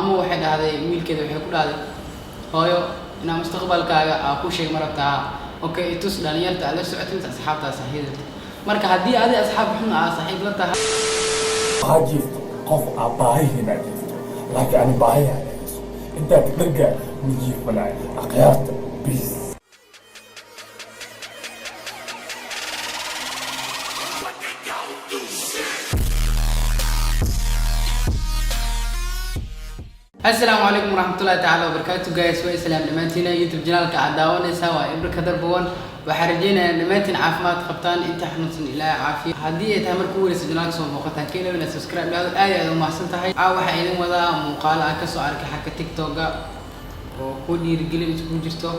maamo waxay dhahday wiilkeeda waxay ku dhahday hooyo inaa mustaqbalkaaga aa ku sheeg marabtaa okay itus dhalinyarta ala socotinta asxaabta saaxiibada marka haddii adi asxaab xun aa saaxiib la tahay عاجبت قف عبايه ناجفت لكن أنا بايه أنت ترجع نجيب مناي أقيارت بيس السلام عليكم ورحمة الله تعالى وبركاته جايز وإسلام نماتينا يوتيوب جنالك عداونا سوا إبرك دربون وحرجينا نماتين عافمات قبطان انت حنوصن إلى عافية هدية تامر كوريس جنالك سوى موقتها كينا ولا سبسكرايب لهذا الآية وما حسنتها عاوة حيني وذا مقالة أكسو عارك حكا تيك توكا وكل يرجلين تكون جرتو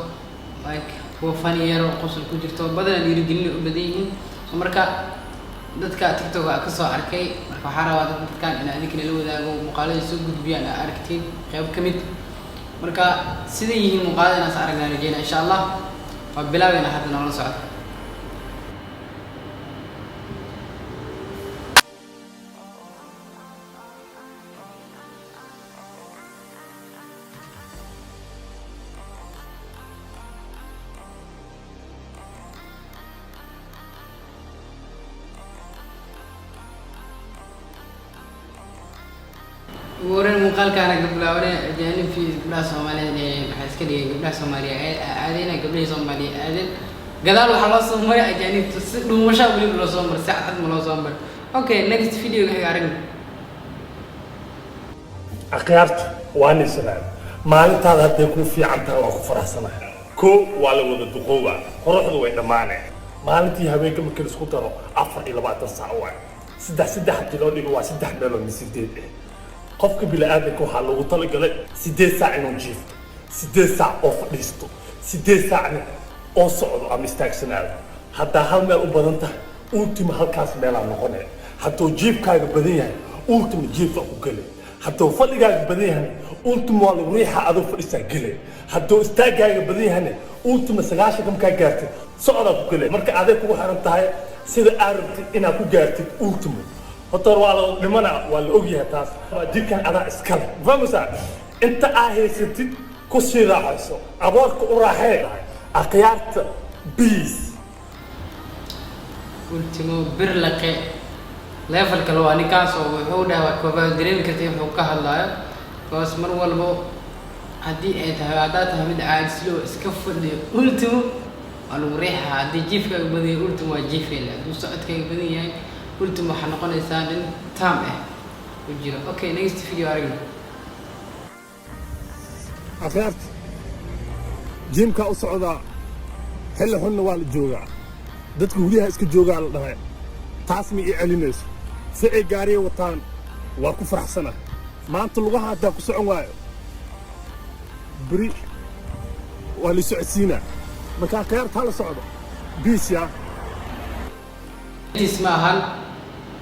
لايك هو فانيير وقصر كون جرتو بدنا يرجلين وبديهين ومركا dadka TikTok ka soo arkay marka waxa rabaa dadkan in adikina la wadaago muuqaalada soo gudbiyaan aragtiin qayb kamid marka sidii yihiin muuqaalada aan aragnaa rajayna insha Allah waa bilaabina hadda nala socdo ورن مقال كان قبل أورين جاني في قبل الصومالية بحس كده قبل الصومالية أذينا قبل الصومالية أذين قدروا حلا الصومالية جاني لو مش أقول قبل الصومال ساعة من الصومال أوكي next video كهارين أقيارت وأنا سلام ما أنت هذا يكون في عمتها وخفرها سنة كو ولا ولا دقوة خرج وين معنا ما أنت هبيك ممكن سكوتر أفر إلى بعد الساعة سدح كيلو دي هو سدح مليون مسديد qofka bilaadanka waxa lagu talagalay 8 saac inuu jiifto 8 saac oo fadhiisto 8 saac oo socdo ama istaagsanaado hadda hal meel u badan tahay ultima halkaas meel aan noqonay hadduu jiifkaaga badan yahay ultima jiifka ku galay hadduu fadhigaaga badan yahay ultima waa lagu riixa adoo fadhiisaa galay hadduu istaagaaga badan yahay ultima 9 kam ka gaartay socda ku galay marka adeeg kugu xiran tahay sida aad rabtid inaad ku gaartid ultima هطر والله لمنا ولا أوجيه تاس دي كان أنا إسكال فمسا أنت ستي كسي راحسو أبوك أراحي أقيارت بيس قلت مو برلقي لا يفلك لو أني كاسو وحوده وكوبا دريم كتير حوكها الله بس مر والبو هدي هذا من عاد سلو إسكفر دي قلت مو أنا مريحة هدي جيفك بدي قلت مو جيفي لا وسعتك بدي يعني قلت ما حنقول إنسان تام وجينا أوكي next فيديو أرجع أخيرت جيم كأصعدا هلا هن والجوجا دتك وليها إسك جوجا على ده تاسمي إعلانيس سعي جاري وطان وكفر حسنة ما أنت لغها ده كسعون وايو بري واللي سعسينا مكان خيرت هلا صعدا بيس يا اسمها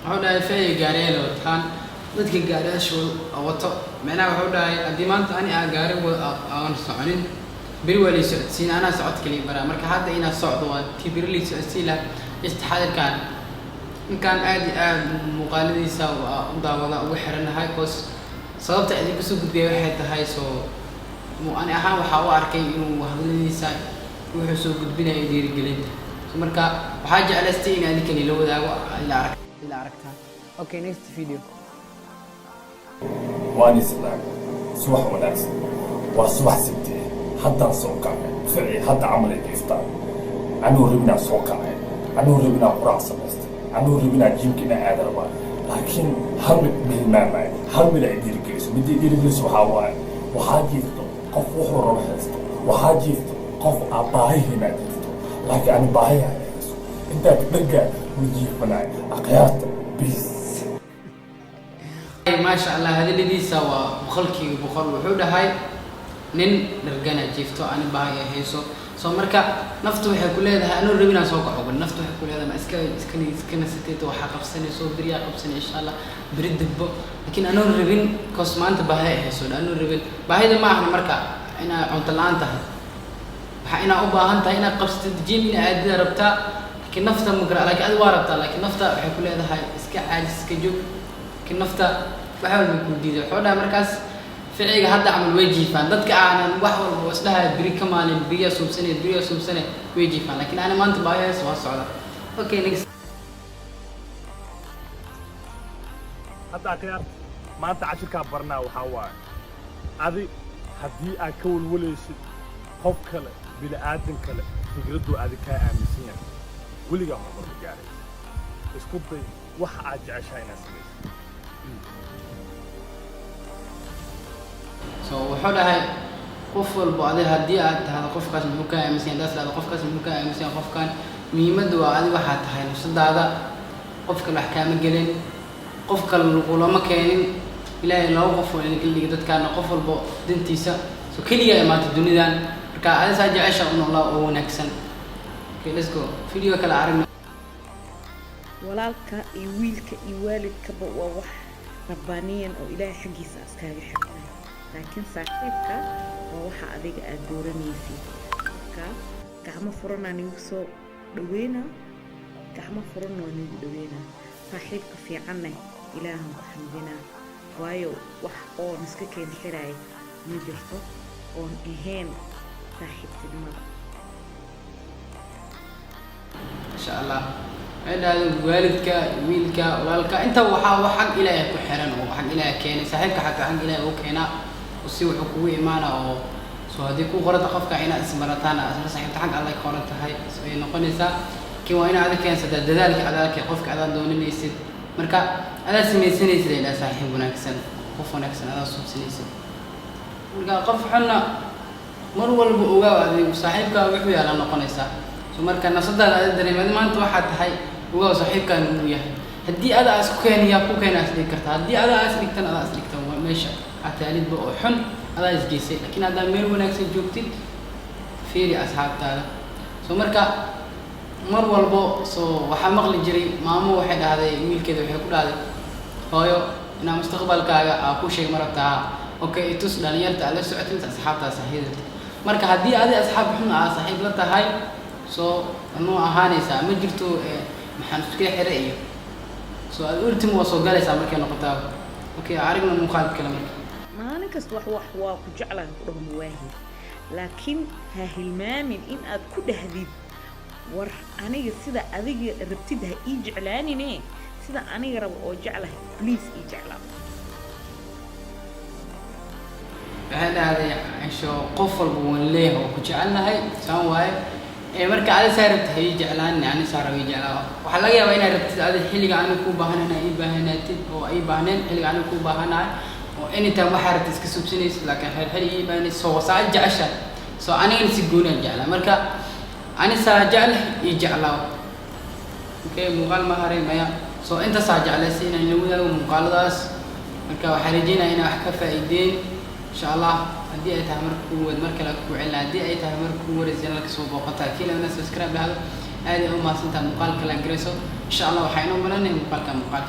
هذا في جاري وطان dadka gaaraasho wato macnaha wuxuu dhahay hadii maanta ani aan gaari aan soconin biri wali socodsiin ana socod kaliya bara marka hadda ina socdo waa tibirli socodsiin la istixaadirkan in kan aad muuqaaladiisa u daawada ugu xiranahay koos sababta ay ku soo gudbiyay waxay tahay soo mu ani ahaan waxa uu arkay inuu hadaladiisa wuxuu soo gudbinayo dhiirigelinta marka waxa jeclaystay in aan kaliya la wadaago ila aragtaa okay next video وأنا سلام صباح وناس وصباح ستة حتى سوكا فعلي حتى عمل الإفطار عنو ربنا سوكا عنو ربنا قراص بس عنو ربنا جيم كنا عادربا لكن هم بالماما هم لا يدير كيس بدي يدير كيس وحاول وحاجيت قف وحور وحست وحاجيت قف أباهي هنا لكن أنا باهي أنت تبقى وجيه مناي أقيات بيس ما شاء الله هذا اللي سوا بخلكي بخل وحده هاي نين نرجعنا جيفتو أنا باهي هيسو سو مركا نفتو حكول هذا أنا ربنا سوق عقب نفتو حكول هذا ما إسكني ستيتو حقف سنة سو بريا قف سنة إن شاء الله بريد دبو لكن أنا ربنا كوسمان تباهي هيسو أنا ربنا باهي ده ما إحنا مركا أنا عنتلان تاه أنا أباهن تاه أنا قفست الجيم أنا أدي ربطة لكن نفتا مقرأ لكن أدوار ربطة لكن نفتا حكول هذا هاي إسكا عاجز إسكا جوب لكن نفتا بحاول نكون ديزل حولها مركز ficilka hadda camal way jiifaan dadka aanan wax walba isdhahay biri ka maalin biriya suubsane way jiifaan laakiin ana maanta baahiyaas waa socda okay next hadda akhyaar maanta cashirkaa barnaa waxaa waaye adi haddii aad ka walwalaysid qof kale bini'aadan kale fikraddu adi kaa aaminsan yahay weligaa horumar ma gaaray isku day waxa aad jeceshahay inaad samaysid so wuxuu dhahay qof walba adiga haddii aad tahdo qofkaas muxuu kaa aaminsan yahay daas dhahdo qofkaas muxuu kaa aaminsan yahay qofkan muhiimaddu waa adi waxaad tahay nafsadaada qof kale wax kaama gelin qof kale lagulama keenin ilaahay laba qof oo ina kala dhigi dadkaana qof walba dantiisa so keliya imaata dunidan marka adi saa jecesha u noolaa oo wanaagsan okay let's go video kale aragna walaalka iyo wiilka iyo waalidkaba waa wax rabbaaniyan oo ilaahay xaggiisa iskaaga xirtay laakiin saaxiibka waa waxa adiga aad dooranaysid marka gacmo furan aan igu soo dhaweyna gacmo furan waan igu dhaweyna saaxiibka fiicanna ilaahan ku xamdinaa waayo wax oon iska keen xiraay ma jirto oon ahayn saaxiibtinimada insha allah عندنا والدك ويلك ولك أنت وحق إلهي كحرن وحق إلهي كين صاحبك حق إلهي وكينا وسوي حقوق إيمانه أو سواديك وغرض خفك عنا اسمرتنا أصلا صاحبك حق الله يكونك هاي سوي نقولنسا كي وين هذا كان سد ذلك على ذلك خفك على دون النيسد مركا أنا سمي سنيسد إلى صاحبنا كسن خفنا كسن هذا صوب سنيسد مركا قف حنا مروا البؤوا هذه صاحبك وحوي على نقولنسا مركا نصدق هذا الدريم ما أنت واحد هاي هو صاحبك إنه هدي هذا أسكان يا كوكين أسلك كرت هدي هذا أسلك تنا هذا أسلك تنا ماشي عتالي بأحن هذا يسقيسي لكن هذا مير ونكس جوكتين فيري أصحاب تالا سو مركا مر والبو سو وحمق لجري مامو واحد هذا يميل كذا ويقول هذا هايو أنا مستقبل كاجا أكو شيء مرتها أوكي توس دانيال تعال سعت أنت أصحاب تالا صحيح مركا هدي هذا أصحاب حنا صاحب لتا هاي سو إنه أهانيسا ما جرتو محنسكي حرية سو الأولتم وصو جالس عمرك نقطة أوكي عارفنا المخالف كلامك ما أنا كسر وح وجعله رغم واحد لكن هالمامن إن أكون هذي ور أنا يصير أذيك ربتدها يجعلاني نه سيدا أنا يرب أوجعله بليز يجعله هذا شو قفل بونليه وكجعلنا هاي سواء marka aad saarabta hay jeclaan yani saarawi jeclaa waxa laga yaabaa inaad rabtid aad xilliga aan ku baahanaa ay baahanatid oo ay baahneen xilliga aan ku baahanaa oo inta waxa rabtid iska subsinaysid laakiin xilli ay baahnay soo saad jecesha soo aniga si goon aan jeclaa marka ani saa jecel ay jeclaa okay muuqaal ma haray maya soo inta saa jeclaysiin inaan wadaag muuqaaladaas marka waxa rajeenaa inaan wax ka faa'iideen insha Allah هدي أي تعمر قوة مركلة قوة علا هدي أي تعمر قوة رجال لك سووا بقطع كيلا وناس سبسكرايب لهذا هذه هم ما سنت مقال كلا جريسو إن شاء الله وحينهم منني مقال كمقال